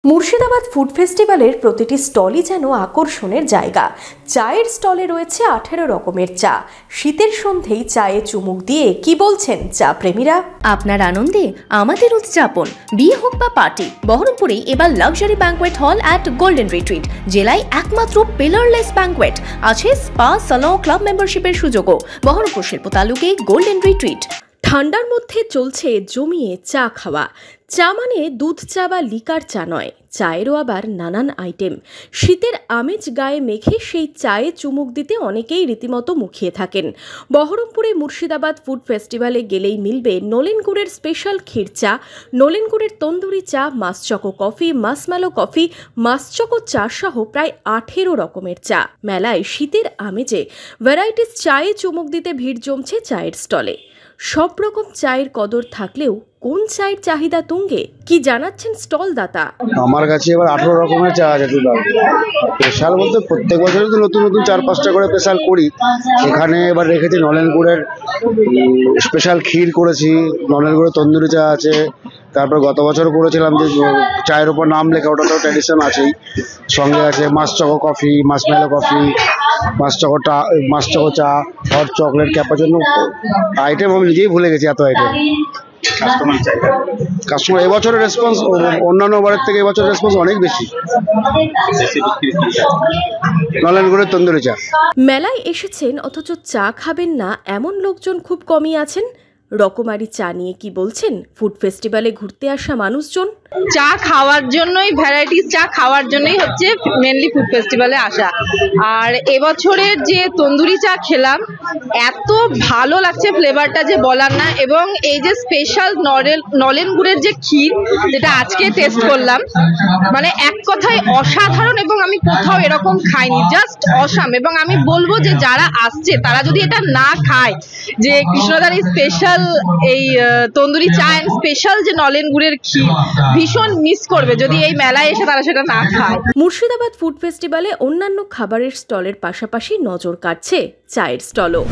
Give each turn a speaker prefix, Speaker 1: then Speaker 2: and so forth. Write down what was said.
Speaker 1: Murshidabad food ফেস্টিভ্যালের প্রতিটি স্টলই যেন আকর্ষণের জায়গা। চায়ের স্টলে রয়েছে 18 রকমের চা। শীতের সন্ধ্যেই চায়ে চুমুক দিয়ে কি বলছেন চা প্রেমীরা?
Speaker 2: আপনার আনন্দে আমাদের উদযাপন। বিয়ে হোক বা পার্টি, বহরমপুরে এবার luxury banquet hall at golden retreat. জেলায় একমাত্র পিলারলেস ব্যাঙ্কোয়েট, আছে স্পা, সালন, ক্লাব মেম্বারশিপের সুযোগও। বহরমপুর শিল্প তালুকে গোল্ডেন রিট্রিট।
Speaker 1: ঠান্ডার মধ্যে চলছে জমিয়ে চা খাওয়া। চা মানে দুধ চা বা লিকার চা নয়, চায়েরও আবার নানান আইটেম। শীতের আমেজ গায়ে মেখে সেই চায়ে চুমুক দিতে অনেকেই রীতিমতো মুখিয়ে থাকেন। বহরমপুরে মুর্শিদাবাদ ফুড ফেস্টিভ্যালে গেলেই মিলবে নলেন গুড়ের স্পেশাল ক্ষীর চা, নলেন গুড়ের তন্দুরি চা, মাসচকো কফি, মাসমেলো কফি, মাসচকো চা সহ প্রায় 18 রকমের চা। মেলায় শীতের আমেজে ভ্যারাইটিস চায়ে চুমুক দিতে ভিড় জমছে চায়ের স্টলে। সব রকম চায়ের কদর থাকলেও কোন চায়ের চাহিদা তুঙ্গে, কি জানাচ্ছেন স্টল দাতা?
Speaker 3: আমার কাছে এবার 18 রকমের চা আছে। স্পেশাল বলতে প্রত্যেক বছরই তো নতুন নতুন 4-5টা করে স্পেশাল করি। এখানে এবার রেখেছি নলেন গুড়ের স্পেশাল ক্ষীর করেছি, নলেন গুড়ের তন্দুরি চা আছে। তারপর গত বছর করেছিলাম যে চায়ের উপর নাম লেখা, ওটা তো ট্র্যাডিশন আছেই। সঙ্গে আছে মাসচকো কফি, মাসমেলো কফি, মাসচকো চা, হট চকলেট, ক্যাপাচিনো। আইটেম আমি নিজেই ভুলে গেছি, এত আইটেম। কাস্টমার এবছরের রেসপন্স অন্যান্য বারের থেকে এবছরের রেসপন্স অনেক বেশি। নলেন গুড়ের তন্দুরি চা।
Speaker 1: মেলায় এসেছেন অথচ চা খাবেন না এমন লোকজন খুব কমই আছেন। রকমারি চা নিয়ে কি বলছেন ফুড ফেস্টিভ্যালে ঘুরতে আসা মানুষজন?
Speaker 4: চা খাওয়ার জন্যই, ভ্যারাইটিস চা খাওয়ার জন্যই হচ্ছে মেনলি ফুড ফেস্টিভ্যালে আসা। আর এবছরের যে তন্দুরি চা খেলাম, এত ভালো লাগছে ফ্লেভারটা যে বলার না। এবং এই যে স্পেশাল নলেন গুড়ের যে ক্ষীর, যেটা আজকে টেস্ট করলাম, মানে এক কথায় অসাধারণ। এবং আমি কোথাও এরকম খাইনি, জাস্ট অসাম। এবং আমি বলবো যে যারা আসছে তারা যদি এটা না খায়, যে কৃষ্ণদার এই স্পেশাল এই তন্দুরি চা এন্ড স্পেশাল যে নলেন গুড়ের ক্ষীর, ভীষণ মিস করবে যদি এই মেলায় এসে তারা সেটা না খায়।
Speaker 1: মুর্শিদাবাদ ফুড ফেস্টিভ্যালে অন্যান্য খাবারের স্টলের পাশাপাশি নজর কাটছে চায়ের স্টলও।